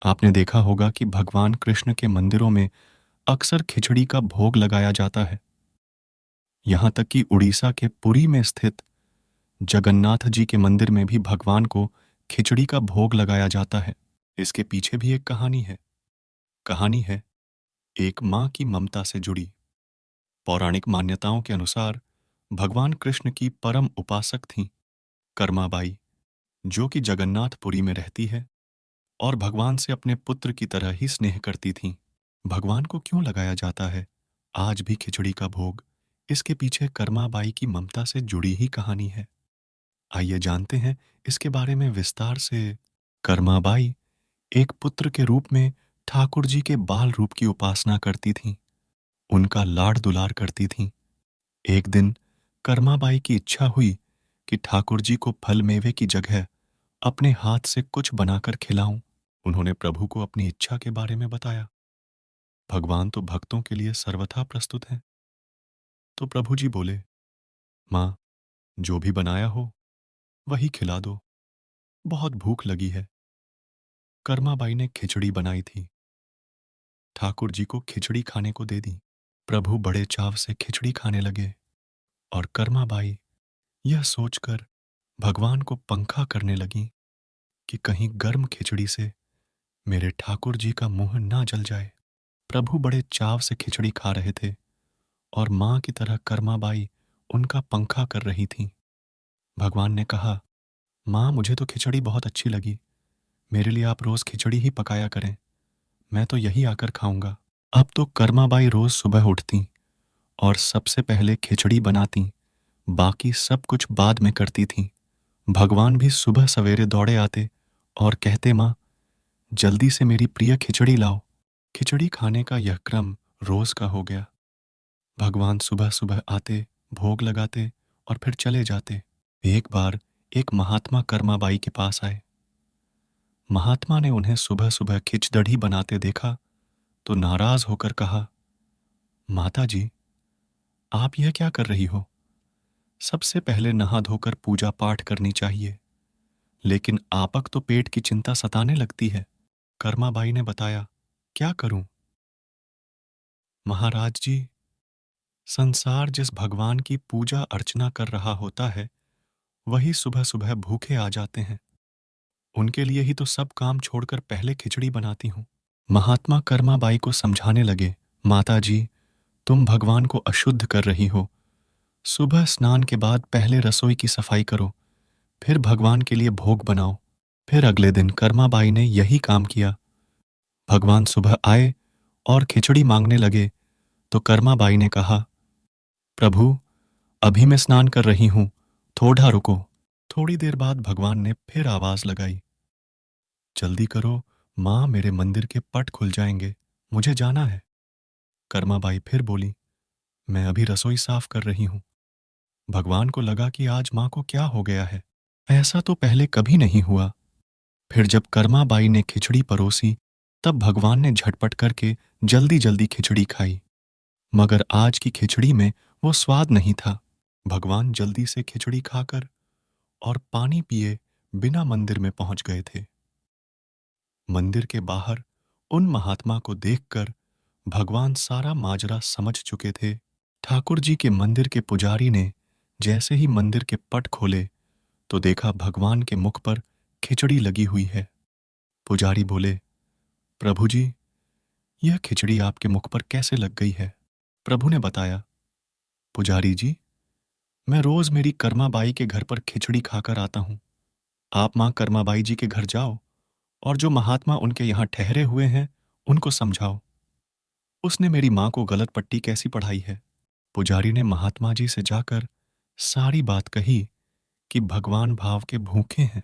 आपने देखा होगा कि भगवान कृष्ण के मंदिरों में अक्सर खिचड़ी का भोग लगाया जाता है। यहाँ तक कि उड़ीसा के पुरी में स्थित जगन्नाथ जी के मंदिर में भी भगवान को खिचड़ी का भोग लगाया जाता है। इसके पीछे भी एक कहानी है। कहानी है एक माँ की ममता से जुड़ी। पौराणिक मान्यताओं के अनुसार भगवान कृष्ण की परम उपासक थीं कर्माबाई, जो कि जगन्नाथपुरी में रहती है और भगवान से अपने पुत्र की तरह ही स्नेह करती थीं। भगवान को क्यों लगाया जाता है आज भी खिचड़ी का भोग? इसके पीछे कर्माबाई की ममता से जुड़ी ही कहानी है। आइए जानते हैं इसके बारे में विस्तार से। कर्माबाई एक पुत्र के रूप में ठाकुर जी के बाल रूप की उपासना करती थीं, उनका लाड दुलार करती थीं। एक दिन कर्माबाई की इच्छा हुई कि ठाकुर जी को फल मेवे की जगह अपने हाथ से कुछ बनाकर खिलाऊं। उन्होंने प्रभु को अपनी इच्छा के बारे में बताया। भगवान तो भक्तों के लिए सर्वथा प्रस्तुत हैं। तो प्रभु जी बोले, माँ, जो भी बनाया हो वही खिला दो, बहुत भूख लगी है। कर्माबाई ने खिचड़ी बनाई थी, ठाकुर जी को खिचड़ी खाने को दे दी। प्रभु बड़े चाव से खिचड़ी खाने लगे और कर्माबाई यह सोचकर भगवान को पंखा करने लगी कि कहीं गर्म खिचड़ी से मेरे ठाकुर जी का मुंह ना जल जाए। प्रभु बड़े चाव से खिचड़ी खा रहे थे और माँ की तरह कर्माबाई उनका पंखा कर रही थी। भगवान ने कहा, माँ, मुझे तो खिचड़ी बहुत अच्छी लगी, मेरे लिए आप रोज खिचड़ी ही पकाया करें, मैं तो यही आकर खाऊंगा। अब तो कर्माबाई रोज सुबह उठती और सबसे पहले खिचड़ी बनाती, बाकी सब कुछ बाद में करती थीं। भगवान भी सुबह सवेरे दौड़े आते और कहते, माँ, जल्दी से मेरी प्रिय खिचड़ी लाओ। खिचड़ी खाने का यह क्रम रोज का हो गया। भगवान सुबह सुबह आते, भोग लगाते और फिर चले जाते। एक बार एक महात्मा कर्माबाई के पास आए। महात्मा ने उन्हें सुबह सुबह खिचड़ी बनाते देखा तो नाराज होकर कहा, माता जी, आप यह क्या कर रही हो? सबसे पहले नहा धोकर पूजा पाठ करनी चाहिए, लेकिन आपक तो पेट की चिंता सताने लगती है। कर्माबाई ने बताया, क्या करूं? महाराज जी, संसार जिस भगवान की पूजा अर्चना कर रहा होता है वही सुबह सुबह भूखे आ जाते हैं। उनके लिए ही तो सब काम छोड़कर पहले खिचड़ी बनाती हूँ। महात्मा कर्माबाई को समझाने लगे, माता जी, तुम भगवान को अशुद्ध कर रही हो। सुबह स्नान के बाद पहले रसोई की सफाई करो, फिर भगवान के लिए भोग बनाओ। फिर अगले दिन कर्माबाई ने यही काम किया। भगवान सुबह आए और खिचड़ी मांगने लगे तो कर्माबाई ने कहा, प्रभु, अभी मैं स्नान कर रही हूँ, थोड़ा रुको। थोड़ी देर बाद भगवान ने फिर आवाज लगाई, जल्दी करो माँ, मेरे मंदिर के पट खुल जाएंगे, मुझे जाना है। कर्माबाई फिर बोली, मैं अभी रसोई साफ कर रही हूँ। भगवान को लगा कि आज माँ को क्या हो गया है, ऐसा तो पहले कभी नहीं हुआ। फिर जब कर्माबाई ने खिचड़ी परोसी तब भगवान ने झटपट करके जल्दी जल्दी खिचड़ी खाई, मगर आज की खिचड़ी में वो स्वाद नहीं था। भगवान जल्दी से खिचड़ी खाकर और पानी पिए बिना मंदिर में पहुंच गए थे। मंदिर के बाहर उन महात्मा को देखकर भगवान सारा माजरा समझ चुके थे। ठाकुर जी के मंदिर के पुजारी ने जैसे ही मंदिर के पट खोले तो देखा भगवान के मुख पर खिचड़ी लगी हुई है। पुजारी बोले, प्रभु जी, यह खिचड़ी आपके मुख पर कैसे लग गई है? प्रभु ने बताया, पुजारी जी, मैं रोज मेरी कर्माबाई के घर पर खिचड़ी खाकर आता हूँ। आप माँ कर्माबाई जी के घर जाओ और जो महात्मा उनके यहाँ ठहरे हुए हैं उनको समझाओ, उसने मेरी माँ को गलत पट्टी कैसी पढ़ाई है। पुजारी ने महात्मा जी से जाकर सारी बात कही कि भगवान भाव के भूखे हैं।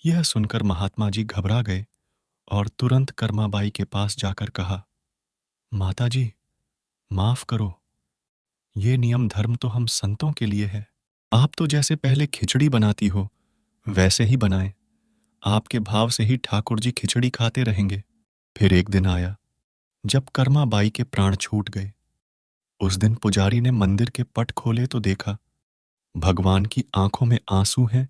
यह सुनकर महात्मा जी घबरा गए और तुरंत कर्माबाई के पास जाकर कहा, माता जी, माफ करो, ये नियम धर्म तो हम संतों के लिए है। आप तो जैसे पहले खिचड़ी बनाती हो वैसे ही बनाएं, आपके भाव से ही ठाकुर जी खिचड़ी खाते रहेंगे। फिर एक दिन आया जब कर्माबाई के प्राण छूट गए। उस दिन पुजारी ने मंदिर के पट खोले तो देखा भगवान की आंखों में आंसू हैं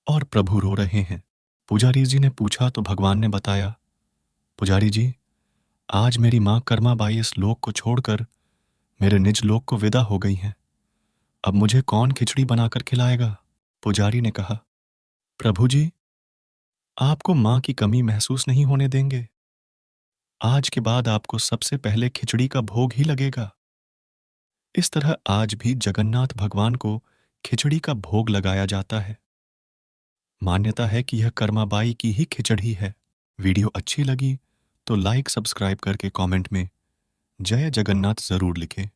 और प्रभु रो रहे हैं। पुजारी जी ने पूछा तो भगवान ने बताया, पुजारी जी, आज मेरी माँ कर्माबाई इस लोक को छोड़कर मेरे निज लोक को विदा हो गई हैं। अब मुझे कौन खिचड़ी बनाकर खिलाएगा? पुजारी ने कहा, प्रभु जी, आपको माँ की कमी महसूस नहीं होने देंगे। आज के बाद आपको सबसे पहले खिचड़ी का भोग ही लगेगा। इस तरह आज भी जगन्नाथ भगवान को खिचड़ी का भोग लगाया जाता है। मान्यता है कि यह कर्माबाई की ही खिचड़ी है। वीडियो अच्छी लगी तो लाइक सब्सक्राइब करके कमेंट में जय जगन्नाथ जरूर लिखें।